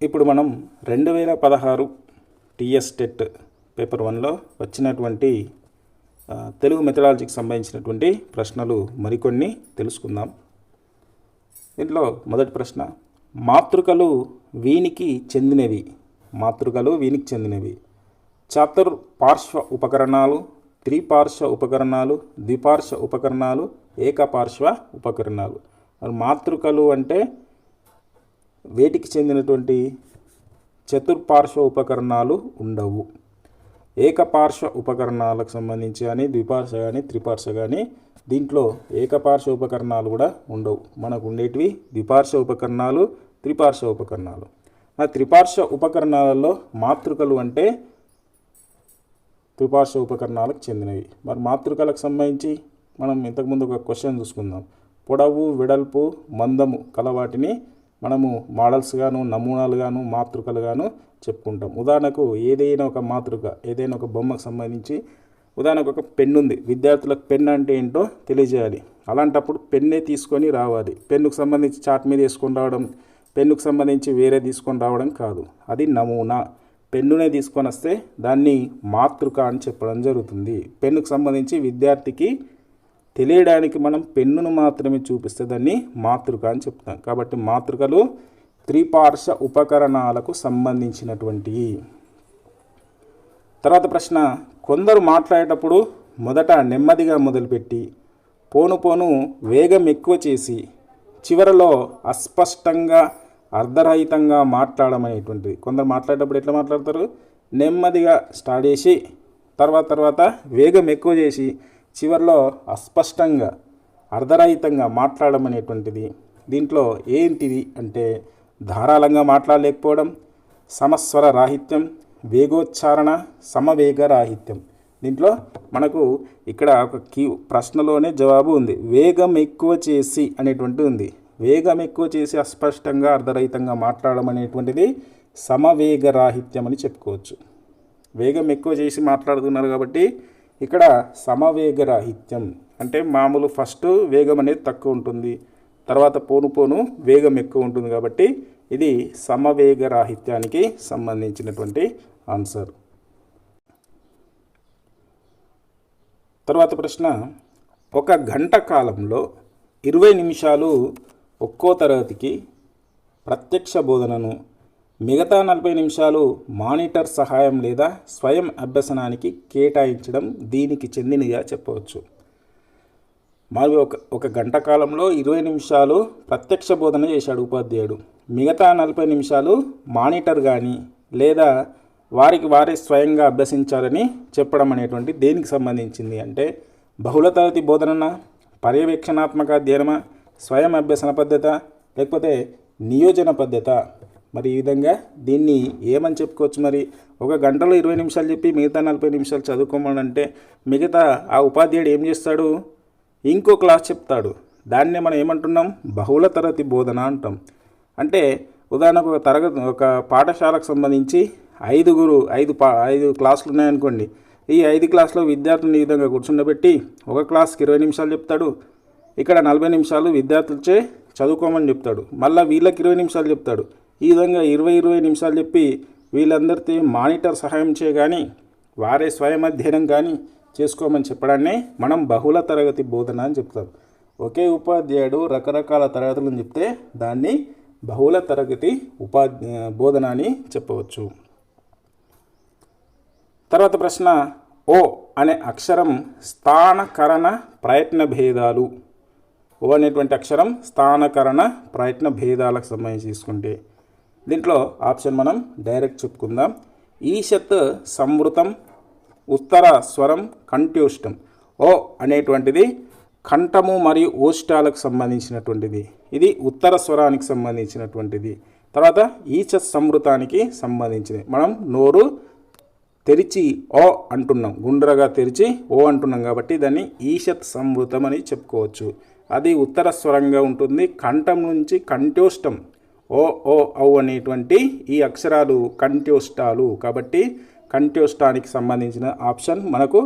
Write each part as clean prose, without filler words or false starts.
ఇప్పుడు మనం 2016 TS TET paper 1లో వచ్చినటువంటి తెలుగు మెథడాలజీకి సంబంధించినటువంటి ప్రశ్నలు మరికొన్ని తెలుసుకుందాం. దీంట్లో మొదటి ప్రశ్న, మాతృకలు వీనికి చెందినవి. మాతృకలు వీనికి చెందినవి. చతుర్పార్శ్వ ఉపకరణాలు, త్రిపార్శ్వ ఉపకరణాలు, ద్విపార్శ్వ ఉపకరణాలు, ఏకపార్శ్వ ఉపకరణాలు. మరి మాతృకలు అంటే వేటికి చెందినటువంటి చతుర్పార్శ్వ ఉపకరణాలు ఉండవు. ఏకపార్శ్వ ఉపకరణాలకు సంబంధించి కానీ ద్విపార్శ్వ కానీ త్రిపార్శ్వ కానీ దీంట్లో ఏకపార్శ్వ ఉపకరణాలు కూడా ఉండవు. మనకు ఉండేటివి ద్విపార్శ్వ ఉపకరణాలు, త్రిపార్శ్వ ఉపకరణాలు. ఆ త్రిపార్శ్వ ఉపకరణాలలో మాతృకలు అంటే త్రిపార్శ్వ ఉపకరణాలకు చెందినవి. మరి మాతృకలకు సంబంధించి మనం ఇంతకుముందు ఒక క్వశ్చన్ చూసుకుందాం. పొడవు, వెడల్పు, మందము కలవాటిని మనము మోడల్స్గాను, నమూనాలుగాను, మాతృకలుగాను చెప్పుకుంటాం. ఉదాహరణకు ఏదైనా ఒక మాతృక, ఏదైనా ఒక బొమ్మకు సంబంధించి ఉదాహరణకు ఒక పెన్ను ఉంది. విద్యార్థులకు పెన్ అంటే ఏంటో తెలియజేయాలి. అలాంటప్పుడు పెన్నే తీసుకొని రావాలి. పెన్నుకు సంబంధించి చాట్ మీద వేసుకొని రావడం, పెన్నుకు సంబంధించి వేరే తీసుకొని రావడం కాదు. అది నమూనా. పెన్నునే తీసుకొని వస్తే దాన్ని మాతృక అని చెప్పడం జరుగుతుంది. పెన్నుకు సంబంధించి విద్యార్థికి తెలియడానికి మనం పెన్నును మాత్రమే చూపిస్తే దాన్ని మాతృక అని చెప్తాం. కాబట్టి మాతృకలు త్రిపార్శ్వ ఉపకరణాలకు సంబంధించినటువంటివి. తర్వాత ప్రశ్న, కొందరు మాట్లాడేటప్పుడు మొదట నెమ్మదిగా మొదలుపెట్టి పోను పోను వేగం ఎక్కువ చేసి చివరలో అస్పష్టంగా అర్ధరహితంగా మాట్లాడమనేటువంటిది. కొందరు మాట్లాడేటప్పుడు ఎట్లా మాట్లాడతారు? నెమ్మదిగా స్టార్ట్ చేసి తర్వాత వేగం ఎక్కువ చేసి చివరిలో అస్పష్టంగా అర్ధరహితంగా మాట్లాడమనేటువంటిది. దీంట్లో ఏంటిది అంటే ధారాళంగా మాట్లాడలేకపోవడం, సమస్వర రాహిత్యం, వేగోచ్చారణ, సమవేగ రాహిత్యం. దీంట్లో మనకు ఇక్కడ ఒక ప్రశ్నలోనే జవాబు ఉంది. వేగం ఎక్కువ చేసి అనేటువంటిది ఉంది. వేగం ఎక్కువ చేసి అస్పష్టంగా అర్ధరహితంగా మాట్లాడడం అనేటువంటిది సమవేగ రాహిత్యం అని చెప్పుకోవచ్చు. వేగం ఎక్కువ చేసి మాట్లాడుతున్నారు కాబట్టి ఇక్కడ సమవేగ రాహిత్యం అంటే మామూలు ఫస్ట్ వేగం అనేది తక్కువ ఉంటుంది, తర్వాత పోను వేగం ఎక్కువ ఉంటుంది కాబట్టి ఇది సమవేగ రాహిత్యానికి సంబంధించినటువంటి ఆన్సర్. తర్వాత ప్రశ్న, ఒక గంట కాలంలో 20 నిమిషాలు ఒక్కో తరగతికి ప్రత్యక్ష బోధనను, మిగతా 40 నిమిషాలు మానిటర్ సహాయం లేదా స్వయం అభ్యసనానికి కేటాయించడం దీనికి చెందినదిగా చెప్పవచ్చు. మరి ఒక గంట కాలంలో 20 నిమిషాలు ప్రత్యక్ష బోధన చేశాడు ఉపాధ్యాయుడు. మిగతా 40 నిమిషాలు మానిటర్ కానీ లేదా వారే స్వయంగా అభ్యసించాలని చెప్పడం అనేటువంటి దేనికి సంబంధించింది అంటే బహుళ తరగతి బోధన, పర్యవేక్షణాత్మక అధ్యయనమా, స్వయం అభ్యసన పద్ధత, లేకపోతే నియోజన పద్ధత. మరి ఈ విధంగా దీన్ని ఏమని చెప్పుకోవచ్చు? మరి ఒక గంటలో 20 నిమిషాలు చెప్పి మిగతా 40 నిమిషాలు చదువుకోమని అంటే మిగతా ఆ ఉపాధ్యాయుడు ఏం చేస్తాడు? ఇంకో క్లాస్ చెప్తాడు. దాన్నే మనం ఏమంటున్నాం? బహుళ తరగతి బోధన అంటాం. అంటే ఉదాహరణకు ఒక పాఠశాలకు సంబంధించి 5 క్లాసులు ఉన్నాయనుకోండి. ఈ 5 క్లాసులో విద్యార్థులను ఈ విధంగా కూర్చుండబెట్టి ఒక క్లాస్కి 20 నిమిషాలు చెప్తాడు. ఇక్కడ 40 నిమిషాలు విద్యార్థులచే చదువుకోమని చెప్తాడు. మళ్ళీ వీళ్ళకి 20 నిమిషాలు చెప్తాడు. ఈ విధంగా 20 నిమిషాలు చెప్పి వీళ్ళందరితో మానిటర్ సహాయం కానీ వారే స్వయం అధ్యయనం కానీ చేసుకోమని చెప్పడాన్ని మనం బహుళ తరగతి బోధన అని చెప్తాం. ఒకే ఉపాధ్యాయుడు రకరకాల తరగతులను చెప్తే దాన్ని బహుళ తరగతి బోధన అని చెప్పవచ్చు. తర్వాత ప్రశ్న, ఓ అనే అక్షరం స్థానకరణ ప్రయత్న భేదాలు. ఓ అనేటువంటి అక్షరం స్థానకరణ ప్రయత్న భేదాలకు సంబంధించి తీసుకుంటే దీంట్లో ఆప్షన్ మనం డైరెక్ట్ చెప్పుకుందాం. ఈషత్ సంవృతం, ఉత్తర స్వరం కంఠ్యోష్టం. ఓ అనేటువంటిది కంఠము మరియు ఓష్టాలకు సంబంధించినటువంటిది. ఇది ఉత్తర స్వరానికి సంబంధించినటువంటిది. తర్వాత ఈషత్ సంవృతానికి సంబంధించినది. మనం నోరు తెరిచి ఓ అంటున్నాం, గుండ్రగా తెరిచి ఓ అంటున్నాం కాబట్టి దాన్ని ఈషత్ సంవృతం అని చెప్పుకోవచ్చు. అది ఉత్తర స్వరంగా ఉంటుంది. కంఠం నుంచి కంఠ్యోష్టం ఓ ఔ అనేటువంటి ఈ అక్షరాలు కంఠ్యోష్టాలు కాబట్టి కంఠ్యోష్టానికి సంబంధించిన ఆప్షన్ మనకు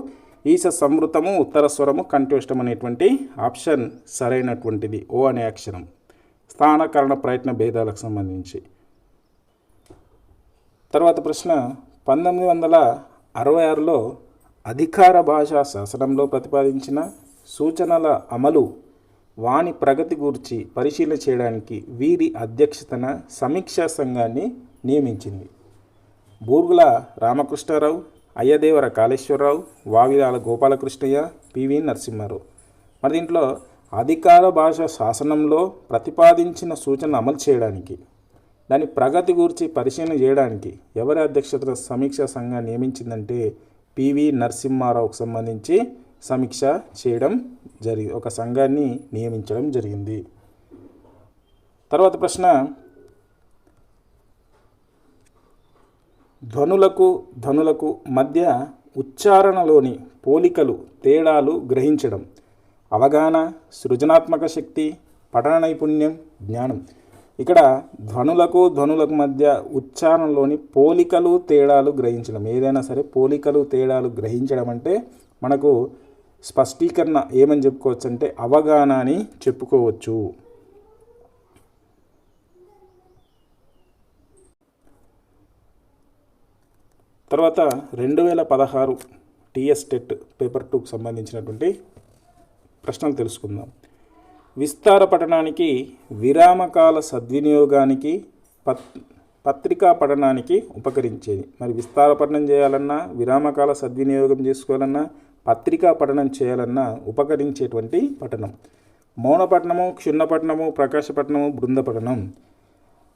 ఈశ సంవృతము, ఉత్తర స్వరము, కంఠ్యోష్టం అనేటువంటి ఆప్షన్ సరైనటువంటిది. ఓ అనే అక్షరం స్థానకరణ ప్రయత్న భేదాలకు సంబంధించి. తర్వాత ప్రశ్న 1966లో అధికార భాషా శాసనంలో ప్రతిపాదించిన సూచనల అమలు వాని ప్రగతి గురించి పరిశీలన చేయడానికి వీరి అధ్యక్షతన సమీక్షా సంఘాన్ని నియమించింది. బూర్గుల రామకృష్ణారావు, అయ్యదేవర కాళేశ్వరరావు, వావిలాల గోపాలకృష్ణయ్య, పివి నరసింహారావు. మరి దీంట్లో అధికార భాషా శాసనంలో ప్రతిపాదించిన సూచనలు అమలు చేయడానికి, దాని ప్రగతి గురించి పరిశీలన చేయడానికి ఎవరి అధ్యక్షతన సమీక్షా సంఘాన్ని నియమించిందంటే పివి నరసింహారావుకు సంబంధించి సమీక్ష చేయడం జరిగింది, ఒక సంఘాన్ని నియమించడం జరిగింది. తర్వాత ప్రశ్న, ధ్వనులకు మధ్య ఉచ్చారణలోని పోలికలు తేడాలు గ్రహించడం అవగాహన, సృజనాత్మక శక్తి, పఠన నైపుణ్యం, జ్ఞానం. ఇక్కడ ధ్వనులకు మధ్య ఉచ్చారణలోని పోలికలు తేడాలు గ్రహించడం, ఏదైనా సరే పోలికలు తేడాలు గ్రహించడం అంటే మనకు స్పష్టీకరణ ఏమని చెప్పుకోవచ్చు అంటే అవగాహన అని చెప్పుకోవచ్చు. తర్వాత 2016 టీఎస్ టెట్ పేపర్ 2కు సంబంధించినటువంటి ప్రశ్నలు తెలుసుకుందాం. విస్తార పఠనానికి, విరామకాల సద్వినియోగానికి, పత్రికా పఠనానికి ఉపకరించేది. మరి విస్తార పఠనం చేయాలన్నా, విరామకాల సద్వినియోగం చేసుకోవాలన్నా, పత్రికా పఠనం చేయాలన్నా ఉపకరించేటువంటి పఠనం. మౌన పఠనము, క్షుణ్ణ పఠనము, ప్రకాశ పఠనము, బృంద పఠనం.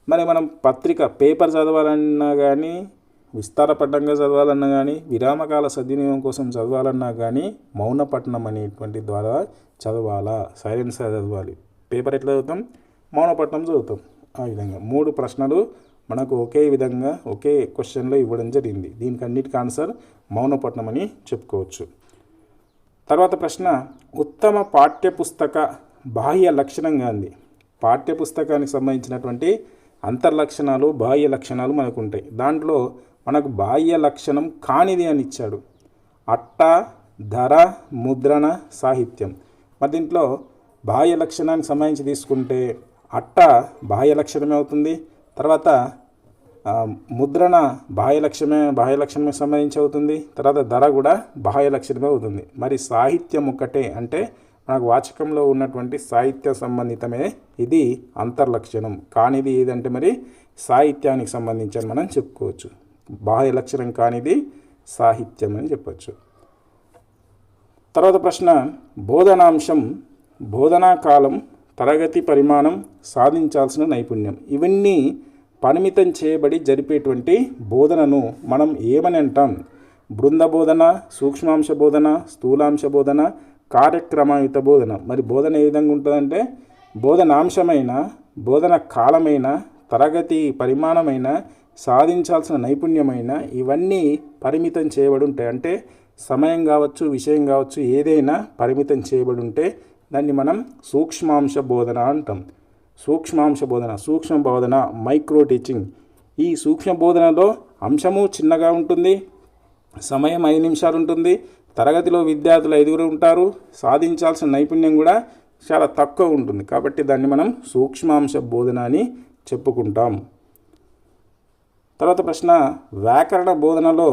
మరి మనం పత్రిక పేపర్ చదవాలన్నా కానీ, విస్తార పఠనంగా చదవాలన్నా కానీ, విరామకాల సద్వినియోగం కోసం చదవాలన్నా కానీ మౌన పఠనం అనేటువంటి ద్వారా చదవాలా, సైలెన్స్గా చదవాలి. పేపర్ ఎట్లా చదువుతాం? మౌన పఠనం చదువుతాం. ఆ విధంగా 3 ప్రశ్నలు మనకు ఒకే విధంగా ఒకే క్వశ్చన్లో ఇవ్వడం జరిగింది. దీనికి అన్నిటికీ ఆన్సర్ మౌన పఠనం అని చెప్పుకోవచ్చు. తర్వాత ప్రశ్న, ఉత్తమ పాఠ్యపుస్తక బాహ్య లక్షణంగా ఉంది. పాఠ్యపుస్తకానికి సంబంధించినటువంటి అంతర్లక్షణాలు, బాహ్య లక్షణాలు మనకు ఉంటాయి. దాంట్లో మనకు బాహ్య లక్షణం కానిది అని ఇచ్చాడు. అట్ట, ధర, ముద్రణ, సాహిత్యం. మరి దీంట్లో బాహ్య లక్షణానికి సంబంధించి తీసుకుంటే అట్ట బాహ్య లక్షణమే అవుతుంది. తర్వాత ముద్రణ బాహ్య లక్షణమే సంబంధించి అవుతుంది. తర్వాత ధర కూడా బాహ్య లక్షణమే అవుతుంది. మరి సాహిత్యం ఒక్కటే అంటే మనకు వాచకంలో ఉన్నటువంటి సాహిత్య సంబంధితమే ఇది అంతర్లక్షణం. కానిది ఏదంటే మరి సాహిత్యానికి సంబంధించి అని మనం చెప్పుకోవచ్చు. బాహ్య లక్షణం కానిది సాహిత్యం అని చెప్పచ్చు. తర్వాత ప్రశ్న, బోధనాంశం, బోధనా కాలం, తరగతి పరిమాణం, సాధించాల్సిన నైపుణ్యం. ఇవన్నీ పరిమితం చేయబడి జరిపేటువంటి బోధనను మనం ఏమని అంటాం? బృంద బోధన, సూక్ష్మాంశ బోధన, స్థూలాంశ బోధన, కార్యక్రమయుత బోధన. మరి బోధన ఏ విధంగా ఉంటుందంటే బోధనాంశమైన, బోధన కాలమైన, తరగతి పరిమాణమైన, సాధించాల్సిన నైపుణ్యమైన ఇవన్నీ పరిమితం చేయబడి ఉంటాయి. అంటే సమయం కావచ్చు, విషయం కావచ్చు, ఏదైనా పరిమితం చేయబడి ఉంటే దాన్ని మనం సూక్ష్మాంశ బోధన అంటాం. సూక్ష్మాంశ బోధన, సూక్ష్మ బోధన, మైక్రో టీచింగ్. ఈ సూక్ష్మ బోధనలో అంశము చిన్నగా ఉంటుంది, సమయం 5 నిమిషాలు ఉంటుంది, తరగతిలో విద్యార్థులు 5 ఉంటారు, సాధించాల్సిన నైపుణ్యం కూడా చాలా తక్కువ ఉంటుంది. కాబట్టి దాన్ని మనం సూక్ష్మాంశ బోధన అని చెప్పుకుంటాం. తర్వాత ప్రశ్న, వ్యాకరణ బోధనలో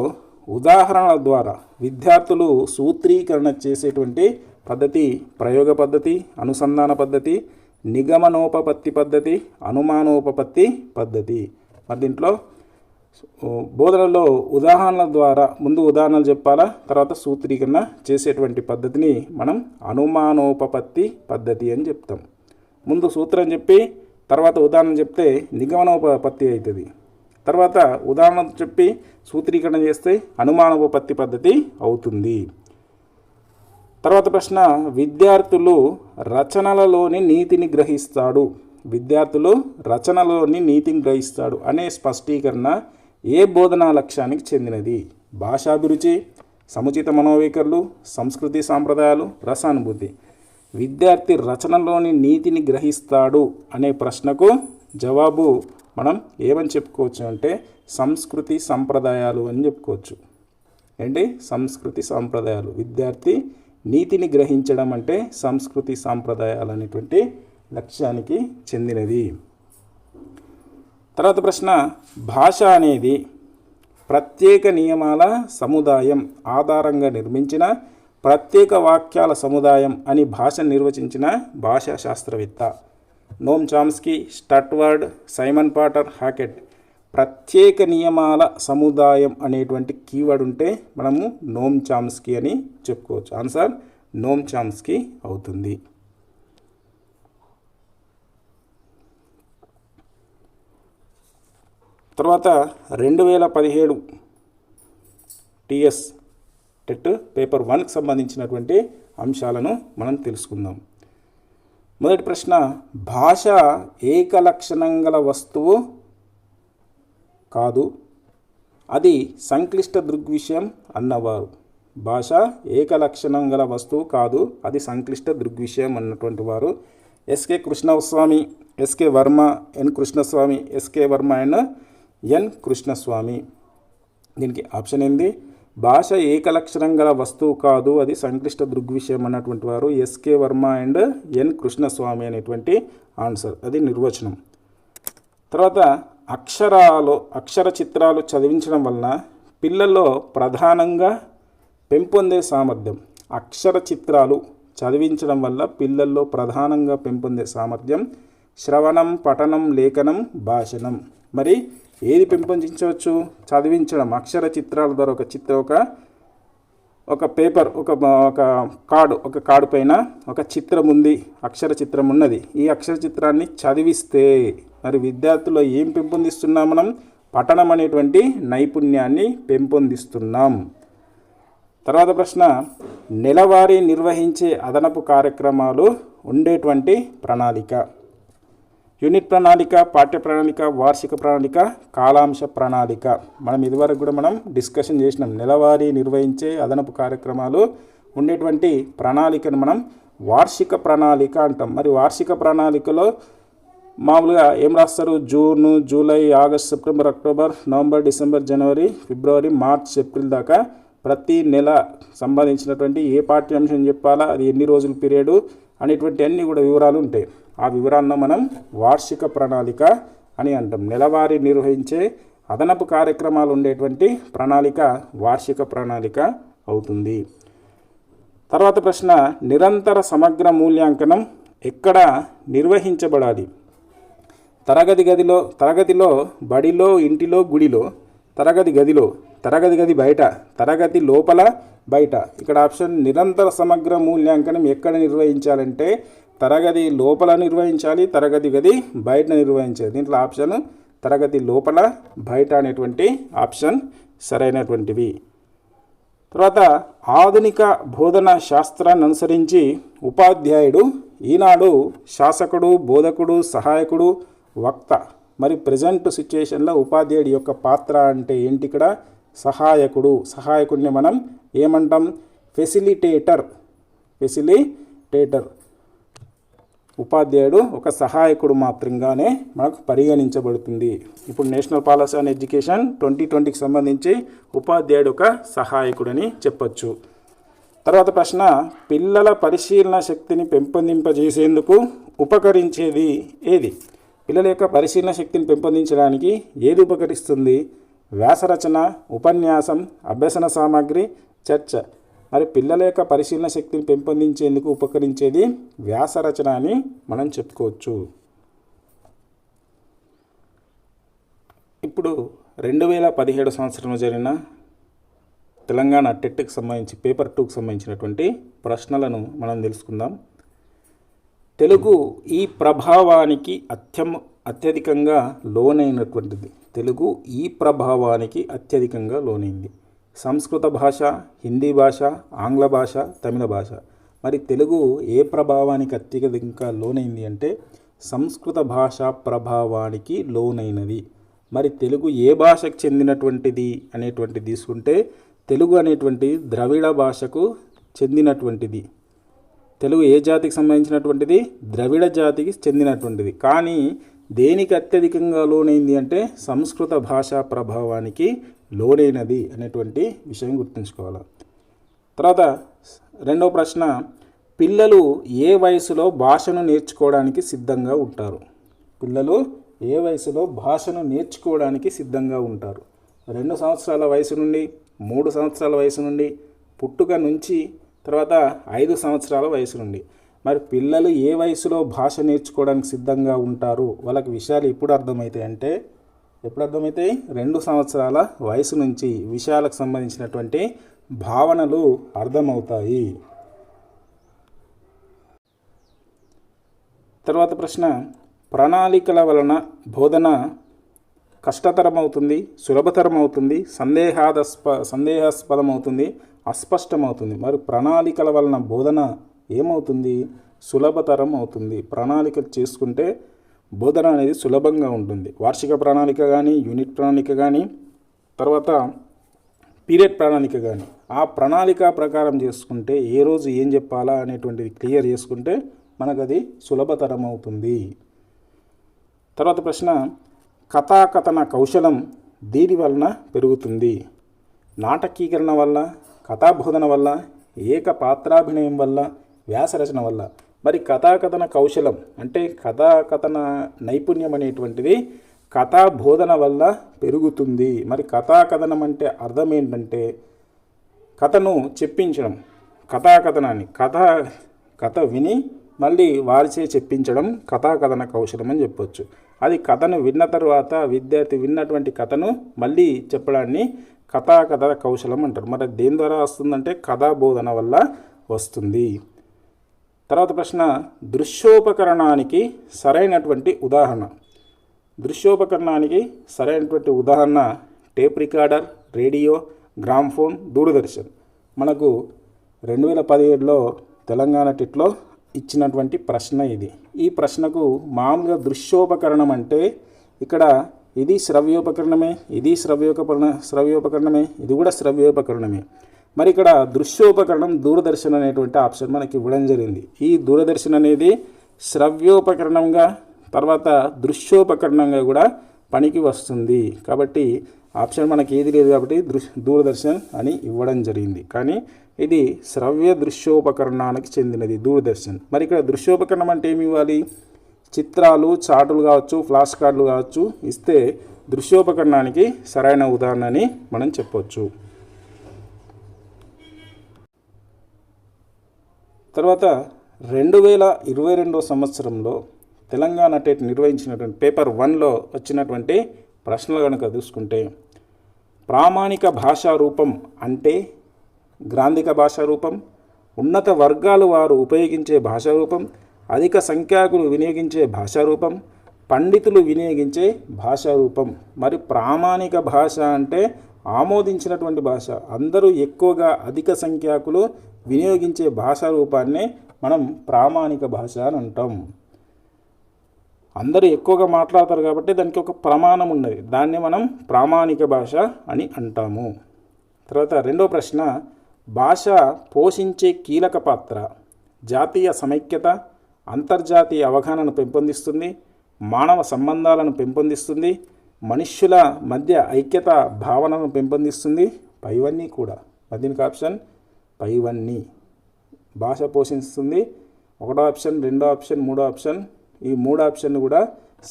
ఉదాహరణల ద్వారా విద్యార్థులు సూత్రీకరణ చేసేటువంటి పద్ధతి ప్రయోగ పద్ధతి, అనుసంధాన పద్ధతి, నిగమనోపపత్తి పద్ధతి, అనుమానోపపత్తి పద్ధతి. మరి దీంట్లో బోధనలో ఉదాహరణల ద్వారా ముందు ఉదాహరణలు చెప్పాలా, తర్వాత సూత్రీకరణ చేసేటువంటి పద్ధతిని మనం అనుమానోపపత్తి పద్ధతి అని చెప్తాం. ముందు సూత్రం చెప్పి తర్వాత ఉదాహరణ చెప్తే నిగమనోపపత్తి అవుతుంది. తర్వాత ఉదాహరణ చెప్పి సూత్రీకరణ చేస్తే అనుమానోపపత్తి పద్ధతి అవుతుంది. తర్వాత ప్రశ్న, విద్యార్థులు రచనలలోని నీతిని గ్రహిస్తాడు, విద్యార్థులు రచనలోని నీతిని గ్రహిస్తాడు అనే స్పష్టీకరణ ఏ బోధనా లక్ష్యానికి చెందినది? భాషాభిరుచి, సముచిత మనోవైఖరులు, సంస్కృతి సాంప్రదాయాలు, రసానుభూతి. విద్యార్థి రచనలోని నీతిని గ్రహిస్తాడు అనే ప్రశ్నకు జవాబు మనం ఏమని చెప్పుకోవచ్చు అంటే సంస్కృతి సంప్రదాయాలు అని చెప్పుకోవచ్చు. ఏంటి? సంస్కృతి సాంప్రదాయాలు. విద్యార్థి నీతిని గ్రహించడం అంటే సంస్కృతి సాంప్రదాయాలు అనేటువంటి లక్ష్యానికి చెందినది. తర్వాత ప్రశ్న, భాష అనేది ప్రత్యేక నియమాల సముదాయం ఆధారంగా నిర్మించిన ప్రత్యేక వాక్యాల సముదాయం అని భాషను నిర్వచించిన భాషా శాస్త్రవేత్త. నోమ్ చామ్స్కీ, స్టట్వర్డ్, సైమన్ పాటర్, హాకెట్. ప్రత్యేక నియమాల సముదాయం అనేటువంటి కీవర్డ్ ఉంటే మనము నోమ్ చామ్స్కీ అని చెప్పుకోవచ్చు. ఆన్సర్ నోమ్ చామ్స్కీ అవుతుంది. తర్వాత 2017 టిఎస్ టెట్ పేపర్ 1కి సంబంధించినటువంటి అంశాలను మనం తెలుసుకుందాం. మొదటి ప్రశ్న, భాష ఏకలక్షణం గల వస్తువు కాదు, అది సంక్లిష్ట దృగ్విషయం అన్నవారు. భాష ఏకలక్షణం గల వస్తువు కాదు, అది సంక్లిష్ట దృగ్విషయం అన్నటువంటి వారు ఎస్కే కృష్ణస్వామి, ఎస్కే వర్మ, ఎన్ కృష్ణస్వామి, ఎస్కే వర్మ అండ్ ఎన్ కృష్ణస్వామి. దీనికి ఆప్షన్ ఏంది? భాష ఏకలక్షణం గల వస్తువు కాదు, అది సంక్లిష్ట దృగ్విషయం అన్నటువంటి వారు ఎస్కే వర్మ అండ్ ఎన్ కృష్ణస్వామి అనేటువంటి ఆన్సర్. అది నిర్వచనం. తర్వాత అక్షర చిత్రాలు చదివించడం వలన పిల్లల్లో ప్రధానంగా పెంపొందే సామర్థ్యం. అక్షర చిత్రాలు చదివించడం వల్ల పిల్లల్లో ప్రధానంగా పెంపొందే సామర్థ్యం శ్రవణం, పఠనం, లేఖనం, భాషణం. మరి ఏది పెంపొందించవచ్చు? చదివించడం. అక్షర చిత్రాల ద్వారా ఒక పేపర్, ఒక కార్డు పైన ఒక చిత్రం ఉంది, అక్షర చిత్రం ఉన్నది. ఈ అక్షర చిత్రాన్ని చదివిస్తే మరి విద్యార్థుల్లో ఏం పెంపొందిస్తున్నాం? మనం పఠనం అనేటువంటి నైపుణ్యాన్ని పెంపొందిస్తున్నాం. తర్వాత ప్రశ్న, నెలవారీ నిర్వహించే అదనపు కార్యక్రమాలు ఉండేటువంటి ప్రణాళిక. యూనిట్ ప్రణాళిక, పాఠ్య ప్రణాళిక, వార్షిక ప్రణాళిక, కాలాంశ ప్రణాళిక. మనం ఇదివరకు కూడా మనం డిస్కషన్ చేసినాం. నెలవారీ నిర్వహించే అదనపు కార్యక్రమాలు ఉండేటువంటి ప్రణాళికను మనం వార్షిక ప్రణాళిక అంటాం. మరి వార్షిక ప్రణాళికలో మామూలుగా ఏం రాస్తారు? June, July, August, September, October, November, December, జనవరి, ఫిబ్రవరి, మార్చ్, ఏప్రిల్ దాకా ప్రతి నెల సంబంధించినటువంటి ఏ పాఠ్యాంశం చెప్పాలా, అది ఎన్ని రోజుల పీరియడ్ అనేటువంటి అన్ని కూడా వివరాలు ఉంటాయి. ఆ వివరాలను మనం వార్షిక ప్రణాళిక అని అంటాం. నెలవారీ నిర్వహించే అదనపు కార్యక్రమాలు ఉండేటువంటి ప్రణాళిక వార్షిక ప్రణాళిక అవుతుంది. తర్వాత ప్రశ్న, నిరంతర సమగ్ర మూల్యాంకనం ఎక్కడ నిర్వహించబడాలి? తరగతిలో, బడిలో, ఇంటిలో, గుడిలో, తరగతి గది బయట, తరగతి లోపల, బయట. ఇక్కడ ఆప్షన్ నిరంతర సమగ్ర మూల్యాంకనం ఎక్కడ నిర్వహించాలంటే తరగతి లోపల నిర్వహించాలి, తరగతి గది బయట నిర్వహించాలి. దీంట్లో ఆప్షన్ తరగతి లోపల, బయట అనేటువంటి ఆప్షన్ సరైనటువంటివి. తర్వాత ఆధునిక బోధనా శాస్త్రాన్ని అనుసరించి ఉపాధ్యాయుడు ఈనాడు శాసకుడు, బోధకుడు, సహాయకుడు, వక్త. మరి ప్రజెంట్ సిచ్యుయేషన్లో ఉపాధ్యాయుడి యొక్క పాత్ర అంటే ఏంటి? ఇక్కడ సహాయకుడిని మనం ఏమంటాం? ఫెసిలిటేటర్. ఉపాధ్యాయుడు ఒక సహాయకుడు మాత్రంగానే మనకు పరిగణించబడుతుంది. ఇప్పుడు నేషనల్ పాలసీ ఆన్ ఎడ్యుకేషన్ 2020కి సంబంధించి ఉపాధ్యాయుడు ఒక సహాయకుడని చెప్పచ్చు. తర్వాత ప్రశ్న, పిల్లల పరిశీలన శక్తిని పెంపొందింపజేసేందుకు ఉపకరించేది ఏది? పిల్లల యొక్క పరిశీలన శక్తిని పెంపొందించడానికి ఏది ఉపకరిస్తుంది? వ్యాసరచన, ఉపన్యాసం, అభ్యసన సామాగ్రి, చర్చ. మరి పిల్లల యొక్క పరిశీలన శక్తిని పెంపొందించేందుకు ఉపకరించేది వ్యాసరచన అని మనం చెప్పుకోవచ్చు. ఇప్పుడు 2017 సంవత్సరంలో జరిగిన తెలంగాణ టెట్కి సంబంధించి పేపర్ 2కి సంబంధించినటువంటి ప్రశ్నలను మనం తెలుసుకుందాం. తెలుగు ఈ ప్రభావానికి అత్యధికంగా లోనైనటువంటిది. తెలుగు ఈ ప్రభావానికి అత్యధికంగా లోనైంది. సంస్కృత భాష, హిందీ భాష, ఆంగ్ల భాష, తమిళ భాష. మరి తెలుగు ఏ ప్రభావానికి అత్యధికంగా లోనైంది అంటే సంస్కృత భాష ప్రభావానికి లోనైనది. మరి తెలుగు ఏ భాషకు చెందినటువంటిది అనేటువంటిది తీసుకుంటే తెలుగు అనేటువంటి ద్రవిడ భాషకు చెందినటువంటిది. తెలుగు ఏ జాతికి సంబంధించినటువంటిది? ద్రవిడ జాతికి చెందినటువంటిది. కానీ దేనికి అత్యధికంగా లోనైంది అంటే సంస్కృత భాషా ప్రభావానికి లోనైనది అనేటువంటి విషయం గుర్తుంచుకోవాలి. తర్వాత రెండవ ప్రశ్న, పిల్లలు ఏ వయసులో భాషను నేర్చుకోవడానికి సిద్ధంగా ఉంటారు? పిల్లలు ఏ వయసులో భాషను నేర్చుకోవడానికి సిద్ధంగా ఉంటారు? 2 సంవత్సరాల వయసు నుండి 3 సంవత్సరాల వయసు నుండి, పుట్టుక నుంచి తర్వాత 5 సంవత్సరాల వయసు నుండి. మరి పిల్లలు ఏ వయసులో భాష నేర్చుకోవడానికి సిద్ధంగా ఉంటారు, వాళ్ళకి విషయాలు ఎప్పుడు అర్థమవుతాయి అంటే, ఎప్పుడు అర్థమవుతాయి? 2 సంవత్సరాల వయసు నుంచి విషయాలకు సంబంధించినటువంటి భావనలు అర్థమవుతాయి. తర్వాత ప్రశ్న, ప్రణాళికల వలన బోధన కష్టతరం అవుతుంది, సులభతరం అవుతుంది, సందేహాస్పదం అవుతుంది, అస్పష్టమవుతుంది. మరి ప్రణాళికల వలన బోధన ఏమవుతుంది? సులభతరం అవుతుంది. ప్రణాళిక చేసుకుంటే బోధన అనేది సులభంగా ఉంటుంది. వార్షిక ప్రణాళిక కానీ, యూనిట్ ప్రణాళిక కానీ, తర్వాత పీరియడ్ ప్రణాళిక కానీ, ఆ ప్రణాళిక ప్రకారం చేసుకుంటే ఏ రోజు ఏం చెప్పాలా అనేటువంటిది క్లియర్ చేసుకుంటే మనకు అది సులభతరం అవుతుంది. తర్వాత ప్రశ్న, కథాకథన కౌశలం దీని వలన పెరుగుతుంది? నాటకీకరణ వల్ల, కథాబోధన వల్ల, ఏకపాత్రాభినయం వల్ల, వ్యాసరచన వల్ల. మరి కథాకథన కౌశలం అంటే కథాకథన నైపుణ్యం అనేటువంటిది కథాబోధన వల్ల పెరుగుతుంది. మరి కథాకథనం అంటే అర్థం ఏంటంటే కథను చెప్పించడం, కథాకథనాన్ని కథ విని మళ్ళీ వారిచే చెప్పించడం కథాకథన కౌశలం అని చెప్పొచ్చు. అది కథను విన్న తర్వాత విద్యార్థి విన్నటువంటి కథను మళ్ళీ చెప్పడాన్ని కథాకథన కౌశలం అంటారు. మరి దేని ద్వారా వస్తుందంటే కథాబోధన వల్ల వస్తుంది. తర్వాత ప్రశ్న, దృశ్యోపకరణానికి సరైనటువంటి ఉదాహరణ. దృశ్యోపకరణానికి సరైనటువంటి ఉదాహరణ tape recorder, radio, gramophone, Doordarshan. మనకు 2017లో తెలంగాణ టెట్లో ఇచ్చినటువంటి ప్రశ్న ఇది. ఈ ప్రశ్నకు మామూలుగా దృశ్యోపకరణం అంటే ఇక్కడ ఇది శ్రవ్యోపకరణమే, ఇది శ్రవ్యోపకరణమే, ఇది కూడా శ్రవ్యోపకరణమే. మరి ఇక్కడ దృశ్యోపకరణం దూరదర్శన్ అనేటువంటి ఆప్షన్ మనకి ఇవ్వడం జరిగింది. ఈ దూరదర్శన్ అనేది శ్రవ్యోపకరణంగా తర్వాత దృశ్యోపకరణంగా కూడా పనికి వస్తుంది. కాబట్టి ఆప్షన్ మనకి ఏది లేదు కాబట్టి దూరదర్శన్ అని ఇవ్వడం జరిగింది. కానీ ఇది శ్రవ్య దృశ్యోపకరణానికి చెందినది దూరదర్శన్. మరి ఇక్కడ దృశ్యోపకరణం అంటే ఏమి ఇవ్వాలి? చిత్రాలు, చార్టులు కావచ్చు, ఫ్లాష్ కార్డులు కావచ్చు ఇస్తే దృశ్యోపకరణానికి సరైన ఉదాహరణ అని మనం చెప్పవచ్చు. తర్వాత 2022 సంవత్సరంలో తెలంగాణ టెట్ నిర్వహించినటువంటి పేపర్ 1లో వచ్చినటువంటి ప్రశ్నలు కనుక చూసుకుంటే, ప్రామాణిక భాషా రూపం అంటే గ్రాంధిక భాషా రూపం, ఉన్నత వర్గాలు వారు ఉపయోగించే భాషా రూపం, అధిక సంఖ్యాకులు వినియోగించే భాషా రూపం, పండితులు వినియోగించే భాషా రూపం. మరి ప్రామాణిక భాష అంటే ఆమోదించినటువంటి భాష, అందరూ ఎక్కువగా అధిక సంఖ్యాకులు వినియోగించే భాషా రూపాన్నే మనం ప్రామాణిక భాష అని అంటాం. అందరూ ఎక్కువగా మాట్లాడతారు కాబట్టి దానికి ఒక ప్రమాణం ఉన్నది, దాన్ని మనం ప్రామాణిక భాష అని అంటాము. తర్వాత రెండో ప్రశ్న, భాష పోషించే కీలక పాత్ర జాతీయ సమైక్యత, అంతర్జాతీయ అవగాహనను పెంపొందిస్తుంది, మానవ సంబంధాలను పెంపొందిస్తుంది, మనుష్యుల మధ్య ఐక్యత భావనను పెంపొందిస్తుంది, పైవన్నీ కూడా. దీనికి ఆప్షన్ పైవన్నీ. భాష పోషిస్తుంది ఒకటో ఆప్షన్, రెండో ఆప్షన్, మూడో ఆప్షన్. ఈ 3 ఆప్షన్లు కూడా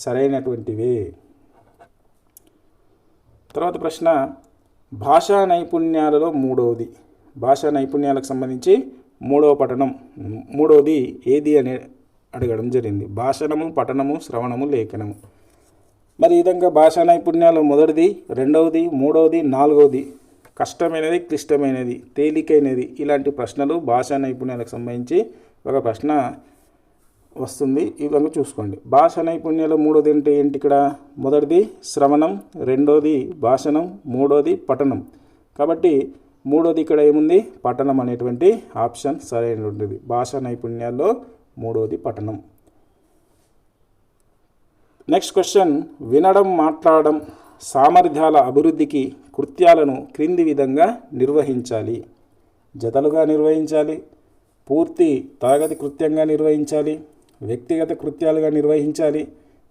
సరైనటువంటివే. తర్వాత ప్రశ్న, భాషా నైపుణ్యాలలో మూడవది, భాషా నైపుణ్యాలకు సంబంధించి మూడవ పఠనం, మూడవది ఏది అని అడగడం జరిగింది. భాషణము, పఠనము, శ్రవణము, లేఖనము. మరి ఈ విధంగా భాషా నైపుణ్యాలు మొదటిది, రెండవది, మూడవది, నాలుగవది కష్టమైనది, క్లిష్టమైనది, తేలికైనది, ఇలాంటి ప్రశ్నలు భాషా నైపుణ్యాలకు సంబంధించి ఒక ప్రశ్న వస్తుంది. ఈ విధంగా చూసుకోండి. భాషా నైపుణ్యాలు మూడోది అంటే ఏంటి? ఇక్కడ మొదటిది శ్రవణం, రెండోది భాషణం, మూడోది పఠనం. కాబట్టి మూడోది ఇక్కడ ఏముంది? పఠనం అనేటువంటి ఆప్షన్ సరైనటువంటిది. భాషా నైపుణ్యాల్లో మూడోది పఠనం. నెక్స్ట్ క్వశ్చన్, వినడం, మాట్లాడడం సామర్థ్యాల అభివృద్ధికి కృత్యాలను క్రింది విధంగా నిర్వహించాలి. జతలుగా నిర్వహించాలి, పూర్తి తరగతి కృత్యంగా నిర్వహించాలి, వ్యక్తిగత కృత్యాలుగా నిర్వహించాలి,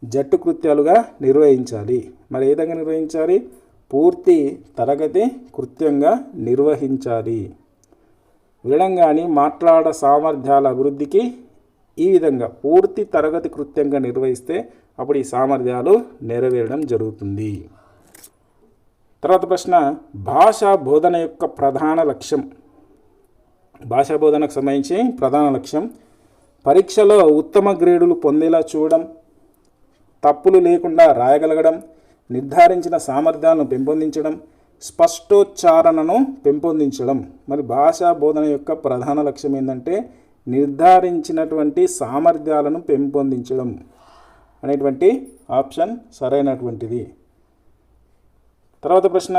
జట్టు కృత్యాలుగా నిర్వహించాలి. మరి ఏ విధంగా నిర్వహించాలి? పూర్తి తరగతి కృత్యంగా నిర్వహించాలి. వినడం కానీ మాట్లాడ సామర్థ్యాల అభివృద్ధికి ఈ విధంగా పూర్తి తరగతి కృత్యంగా నిర్వహిస్తే అప్పుడు ఈ సామర్థ్యాలు నెరవేరడం జరుగుతుంది. తర్వాత ప్రశ్న, భాషా బోధన యొక్క ప్రధాన లక్ష్యం. భాషా బోధనకు సంబంధించి ప్రధాన లక్ష్యం పరీక్షలో ఉత్తమ గ్రేడులు పొందేలా చూడడం, తప్పులు లేకుండా రాయగలగడం, నిర్ధారించిన సామర్థ్యాలను పెంపొందించడం, స్పష్టోచ్చారణను పెంపొందించడం. మరి భాషా బోధన యొక్క ప్రధాన లక్ష్యం ఏంటంటే నిర్ధారించినటువంటి సామర్థ్యాలను పెంపొందించడం అనేటువంటి ఆప్షన్ సరైనటువంటిది. తర్వాత ప్రశ్న,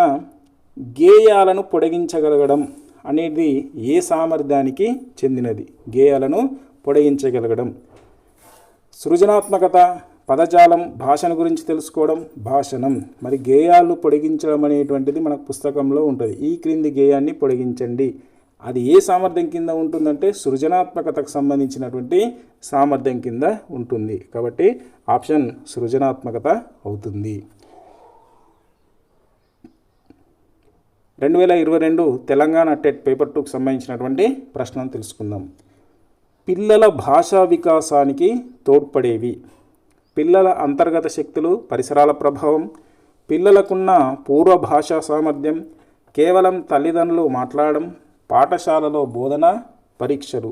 గేయాలను పొడిగించగలగడం అనేది ఏ సామర్థ్యానికి చెందినది? గేయాలను పొడిగించగలగడం. సృజనాత్మకత, పదజాలం, భాషను గురించి తెలుసుకోవడం, భాషణం. మరి గేయాలు పొడిగించడం అనేటువంటిది మనకు పుస్తకంలో ఉంటుంది. ఈ క్రింది గేయాన్ని పొడిగించండి. అది ఏ సామర్థ్యం కింద ఉంటుందంటే సృజనాత్మకతకు సంబంధించినటువంటి సామర్థ్యం కింద ఉంటుంది. కాబట్టి ఆప్షన్ సృజనాత్మకత అవుతుంది. 2022 తెలంగాణ టెట్ పేపర్ 2కు సంబంధించినటువంటి ప్రశ్నను తెలుసుకుందాం. పిల్లల భాషా వికాసానికి తోడ్పడేవి. పిల్లల అంతర్గత శక్తులు, పరిసరాల ప్రభావం, పిల్లలకున్న పూర్వ భాషా సామర్థ్యం, కేవలం తల్లిదండ్రులు మాట్లాడడం, పాఠశాలలో బోధన, పరీక్షలు.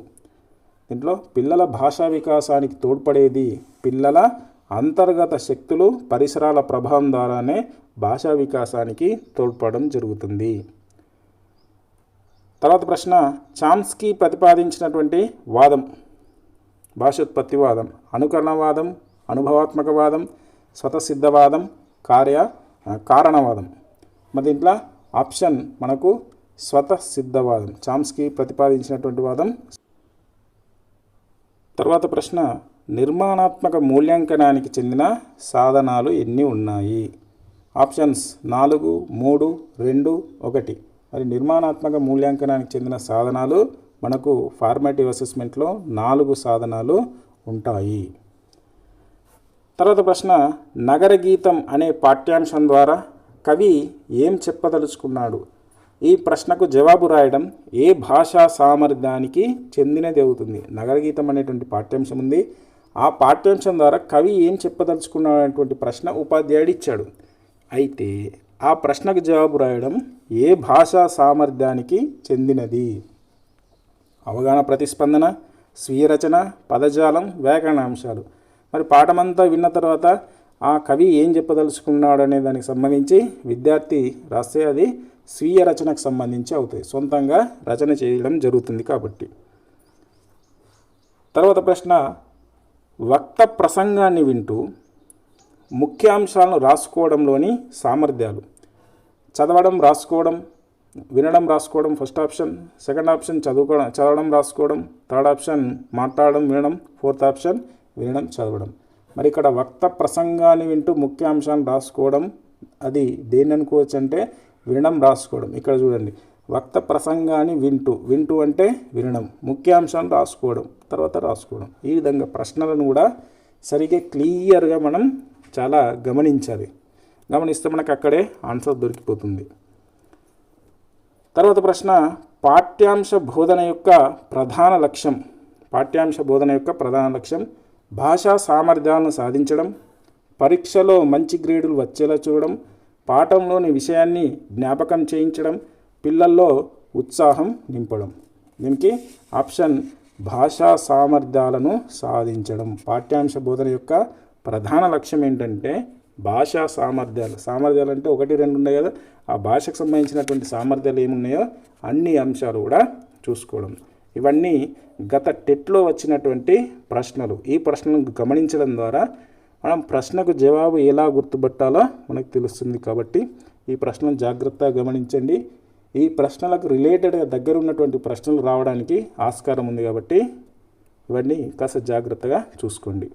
దీంట్లో పిల్లల భాషా వికాసానికి తోడ్పడేది పిల్లల అంతర్గత శక్తులు, పరిసరాల ప్రభావం ద్వారానే భాషా వికాసానికి తోడ్పడడం జరుగుతుంది. తర్వాత ప్రశ్న, చామ్స్కీ ప్రతిపాదించినటువంటి వాదం. భాషోత్పత్తివాదం, అనుకరణవాదం, అనుభవాత్మకవాదం, స్వతసిద్ధవాదం, కారణవాదం. మరి దీంట్లో ఆప్షన్ మనకు స్వతసిద్ధవాదం, చామ్స్కీ ప్రతిపాదించినటువంటి వాదం. తర్వాత ప్రశ్న, నిర్మాణాత్మక మూల్యాంకనానికి చెందిన సాధనాలు ఎన్ని ఉన్నాయి? ఆప్షన్స్ 4, 3, 2, 1. మరి నిర్మాణాత్మక మూల్యాంకనానికి చెందిన సాధనాలు మనకు ఫార్మేటివ్ అసెస్మెంట్లో 4 సాధనాలు ఉంటాయి. తర్వాత ప్రశ్న, నగర గీతం అనే పాఠ్యాంశం ద్వారా కవి ఏం చెప్పదలుచుకున్నాడు? ఈ ప్రశ్నకు జవాబు రాయడం ఏ భాషా సామర్థ్యానికి చెందినది అవుతుంది? నగర గీతం అనేటువంటి పాఠ్యాంశం ఉంది. ఆ పాఠ్యాంశం ద్వారా కవి ఏం చెప్పదలుచుకున్నాడు అనేటువంటి ప్రశ్న ఉపాధ్యాయుడు ఇచ్చాడు. అయితే ఆ ప్రశ్నకు జవాబు రాయడం ఏ భాషా సామర్థ్యానికి చెందినది? అవగాహన, ప్రతిస్పందన, స్వీయ రచన, పదజాలం, వ్యాకరణ అంశాలు. మరి పాఠమంతా విన్న తర్వాత ఆ కవి ఏం చెప్పదలుచుకున్నాడు అనే దానికి సంబంధించి విద్యార్థి రాస్తే అది స్వీయ రచనకు సంబంధించి అవుతుంది. సొంతంగా రచన చేయడం జరుగుతుంది కాబట్టి. తర్వాత ప్రశ్న, వక్త ప్రసంగాన్ని వింటూ ముఖ్యాంశాలను రాసుకోవడంలోని సామర్థ్యాలు. చదవడం, రాసుకోవడం, వినడం, రాసుకోవడం ఫస్ట్ ఆప్షన్. సెకండ్ ఆప్షన్ చదవడం, రాసుకోవడం. థర్డ్ ఆప్షన్ మాట్లాడడం, వినడం. ఫోర్త్ ఆప్షన్ వినడం, చదవడం. మరి ఇక్కడ వక్త ప్రసంగాన్ని వింటూ ముఖ్యాంశాలను రాసుకోవడం అది దేన్ని అనుకోవచ్చు అంటే వినడం, రాసుకోవడం. ఇక్కడ చూడండి, వక్త ప్రసంగాన్ని వింటూ అంటే వినడం, ముఖ్యాంశాలను రాసుకోవడం, తర్వాత రాసుకోవడం. ఈ విధంగా ప్రశ్నలను కూడా సరిగ్గా క్లియర్గా మనం చాలా గమనించాలి. గమనిస్తే మనకు అక్కడే ఆన్సర్ దొరికిపోతుంది. తర్వాత ప్రశ్న, పాఠ్యాంశ బోధన యొక్క ప్రధాన లక్ష్యం. పాఠ్యాంశ బోధన యొక్క ప్రధాన లక్ష్యం భాషా సామర్థ్యాలను సాధించడం, పరీక్షలో మంచి గ్రేడులు వచ్చేలా చూడడం, పాఠంలోని విషయాన్ని జ్ఞాపకం చేయించడం, పిల్లల్లో ఉత్సాహం నింపడం. దీనికి ఆప్షన్ భాషా సామర్థ్యాలను సాధించడం. పాఠ్యాంశ బోధన యొక్క ప్రధాన లక్ష్యం ఏంటంటే భాషా సామర్థ్యాలు అంటే 1, 2 ఉన్నాయి కదా, ఆ భాషకు సంబంధించినటువంటి సామర్థ్యాలు ఏమున్నాయో అన్ని అంశాలు కూడా చూసుకోవడం. ఇవన్నీ గత టెట్లో వచ్చినటువంటి ప్రశ్నలు. ఈ ప్రశ్నలను గమనించడం ద్వారా మనం ప్రశ్నకు జవాబు ఎలా గుర్తుపట్టాలో మనకు తెలుస్తుంది. కాబట్టి ఈ ప్రశ్నలు జాగ్రత్తగా గమనించండి. ఈ ప్రశ్నలకు రిలేటెడ్గా దగ్గర ఉన్నటువంటి ప్రశ్నలు రావడానికి ఆస్కారం ఉంది. కాబట్టి ఇవన్నీ కాస్త జాగ్రత్తగా చూసుకోండి.